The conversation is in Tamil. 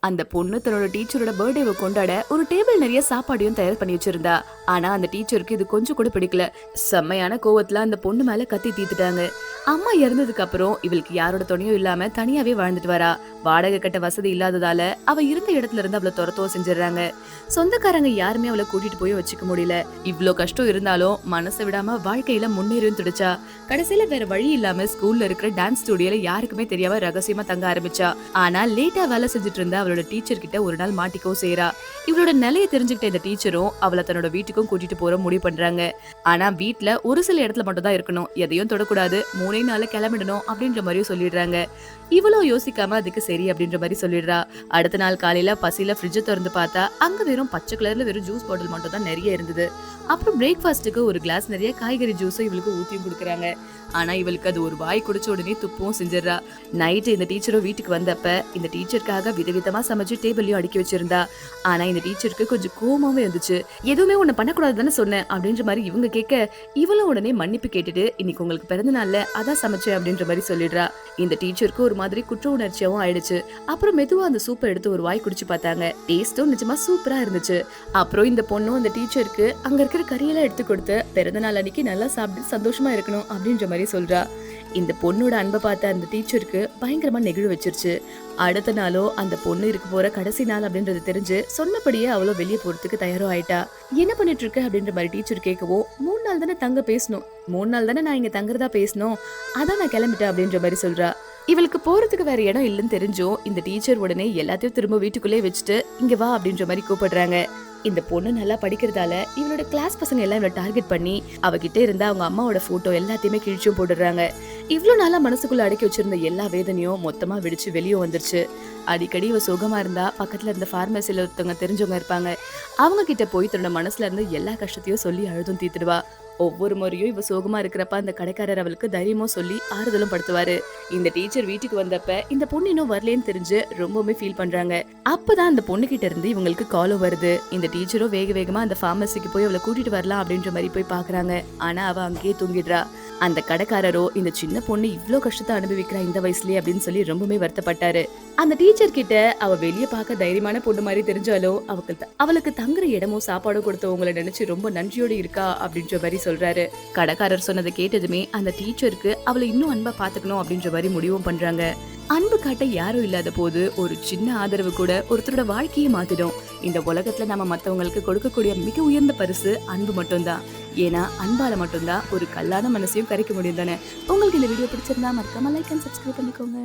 அந்த பொண்ணு தன்னோட டீச்சரோட பர்த்டேவை கொண்டாட ஒரு டேபிள் நிறைய சாப்பாடையும் தயார் பண்ணி வச்சிருந்தா. ஆனா அந்த டீச்சருக்கு இது கொஞ்சம் கூட பிடிக்கல. செம்மையான கோவத்துல அந்த பொண்ணு மேல கத்தி தீத்துட்டாங்க. அம்மா இறந்ததுக்கு அப்புறம் இவளுக்கு யாரோட துணையும் இல்லாம தனியாவே வாழ்ந்துட்டு வரா. வாடகை கட்ட வசதி இல்லாததால அவ இருந்த இடத்துல இருந்து அவளை துரத்தவும் செஞ்சிடறாங்க. சொந்தக்காரங்க யாருமே அவளை கூட்டிட்டு போய் வச்சுக்க முடியல. இவ்ளோ கஷ்டம் இருந்தாலும் மனசை விடாம வாழ்க்கையில முன்னேறியும் துடிச்சா. கடைசியில வேற வழி இல்லாம ஸ்கூல்ல இருக்கிற டான்ஸ் ஸ்டுடியோல யாருக்குமே தெரியாம ரகசியமா தங்க ஆரம்பிச்சா. ஆனா லேட்டா வேலை செஞ்சுட்டு இருந்த அவளோட டீச்சர் கிட்ட ஒரு நாள் மாட்டிக்கவும் செய்யறா. இவளோட நிலையை தெரிஞ்சுக்கிட்ட இந்த டீச்சரும் அவளை தன்னோட வீட்டுக்கும் கூட்டிட்டு போற முடிவு பண்றாங்க. ஆனா வீட்டுல ஒரு சில இடத்துல மட்டும் தான் இருக்கணும், எதையும் தொடக்கூடாது, 3 நாள்ல கிளம்பிடணும் அப்படின்ற மாதிரியும் சொல்லிடுறாங்க. இவ்வளவு யோசிக்காம அதுக்கு சரி அப்படின்ற மாதிரி சொல்லிடுறா. அடுத்த நாள் காலையில பசியில ஃப்ரிட்ஜ் திறந்து பார்த்தா அங்க வெறும் பச்சை கலர்ல வெறும் ஜூஸ் பாட்டில் மட்டும் தான் நிறைய இருந்தது. அப்புறம் பிரேக்ஃபாஸ்ட்டுக்கு ஒரு கிளாஸ் நிறைய காய்கறி ஜூஸும் இவளுக்கு ஊத்தியும் கொடுக்குறாங்க. ஆனா இவளுக்கு அது ஒரு வாய் குடிச்ச உடனே துப்பவும் செஞ்சிடறா. நைட்டு இந்த டீச்சரும் வீட்டுக்கு வந்தப்ப இந்த டீச்சருக்காக விதவிதமா சமைச்சு டேபிளையும் அடுக்கி வச்சிருந்தா. ஆனா இந்த டீச்சருக்கு கொஞ்சம் கோவமாவே இருந்துச்சு. எதுவுமே உன்னை பண்ணக்கூடாதுன்னு சொன்னேன் அப்படின்ற மாதிரி இவங்க கேட்க இவளும் உடனே மன்னிப்பு கேட்டுட்டு இன்னைக்கு உங்களுக்கு பிறந்த நாள்ல அதான் சமைச்சேன் அப்படின்ற மாதிரி சொல்லிடுறா. இந்த டீச்சருக்கு ஒரு மாதிரி குற்ற உணர்ச்சியாவும் ஆயிடுச்சு. அப்புறம் மெதுவா அந்த சூப்பை எடுத்து ஒரு வாய் குடிச்சு பார்த்தாங்க. டேஸ்டும் நிஜமா சூப்பரா இருந்துச்சு. அப்புறம் இந்த பொண்ணும் அந்த டீச்சருக்கு அங்க இருக்கிற கறியெல்லாம் எடுத்து கொடுத்து பிறந்த நாள் அன்னைக்கு நல்லா சாப்பிட்டு சந்தோஷமா இருக்கணும் அப்படின்ற மாதிரி சொல்றா. இந்த பொண்ணோட அன்பை பார்த்த அந்த டீச்சருக்கு பயங்கரமா நெகிழ வச்சிருச்சு. அடுத்த நாளோ அந்த பொண்ணு இருக்க போற கடைசி நாள் அப்படின்றது தெரிஞ்சு சொன்னபடியே அவளோ வெளியே போறதுக்கு தயாரும் ஆயிட்டா. என்ன பண்ணிட்டு இருக்க அப்படின்ற மாதிரி டீச்சர் கேட்கவும் 3 நாள் தானே தங்க பேசணும், 3 நாள் தானே நான் இங்க தங்குறதா பேசணும், அதான் நான் கிளம்பிட்டேன் அப்படின்ற மாதிரி சொல்றா. இவளுக்கு போறதுக்கு வேற இடம் இல்லைன்னு தெரிஞ்சும் இந்த டீச்சர் உடனே எல்லாத்தையும் திரும்ப வீட்டுக்குள்ளே வச்சுட்டு இங்க வா அப்படின்ற மாதிரி கூப்பிடுறாங்க. இந்த பொண்ணு நல்லா படிக்கிறதால இவளோட கிளாஸ் பசங்க எல்லாம் இவளை டார்கெட் பண்ணி அவகிட்ட இருந்த அவங்க அம்மாவோட போட்டோ எல்லாத்தையுமே கிழிச்சும் போட்டுடுறாங்க. இவ்வளவு நாளா மனசுக்குள்ள அடக்கி வச்சிருந்த எல்லா வேதனையும் மொத்தமா வெடிச்சு வெளியே வந்துருச்சு. அடிக்கடி இவ சுகமா இருந்தா பக்கத்துல இருந்த பார்மசில ஒருத்தவங்க தெரிஞ்சவங்க இருப்பாங்க. அவங்க கிட்ட போய் தன்னோட மனசுல இருந்து எல்லா கஷ்டத்தையும் சொல்லி அழுதும் தீத்துடுவா. ஒவ்வொரு முறையும் இவ சோகமா இருக்கிறப்ப அந்த கடைக்காரர் அவளுக்கு தைரியமும் சொல்லி ஆறுதலும் படுத்துவாரு. இந்த டீச்சர் வீட்டுக்கு வந்தப்ப இந்த பொண்ணு இன்னும் வரலன்னு தெரிஞ்சு ரொம்பவுமே ஃபீல் பண்றாங்க. அப்பதான் அந்த பொண்ணு கிட்ட இருந்து இவங்களுக்கு காலும் வருது. இந்த டீச்சரும் வேக வேகமா அந்த பார்மசிக்கு போய் அவளை கூட்டிட்டு வரலாம் அப்படின்ற மாதிரி போய் பாக்குறாங்க. ஆனா அவ அங்கேயே தூங்கிடுறா. அந்த கடைக்காரரோ இந்த சின்ன பொண்ணு இவ்ளோ கஷ்டத்தை அனுபவிக்கிறா இந்த வயசுலயே அப்படின்னு சொல்லி ரொம்பவே வருத்தப்பட்டாரு. அந்த டீச்சர் கிட்ட அவ வெளியே பார்க்க தைரியமான பொண்ணு மாதிரி தெரிஞ்சாலும் அவளுக்கு தங்குற இடமும் சாப்பாடும் கொடுத்தவங்களை நினைச்சு ரொம்ப நன்றியோடு இருக்கா அப்படின்ற மாதிரி சொல்றாரு. கடைக்காரர் சொன்னதை கேட்டதுமே அந்த டீச்சருக்கு அவளை இன்னும் அன்பா பாத்துக்கணும் அப்படின்ற மாதிரி முடிவும் பண்றாங்க. அன்பு காட்ட யாரும் இல்லாத போது ஒரு சின்ன ஆதரவு கூட ஒருத்தரோட வாழ்க்கையை மாத்திடும். இந்த உலகத்துல நம்ம மத்தவங்களுக்கு கொடுக்கக்கூடிய மிக உயர்ந்த பரிசு அன்பு மட்டும்தான். ஏன்னா அன்பால மட்டும்தான் ஒரு கல்லான மனசையும் கரைக்க முடியும் தானே. உங்களுக்கு இந்த வீடியோ பிடிச்சிருந்தா மறக்காம லைக் அண்ட் சப்ஸ்கிரைப் பண்ணிக்கோங்க.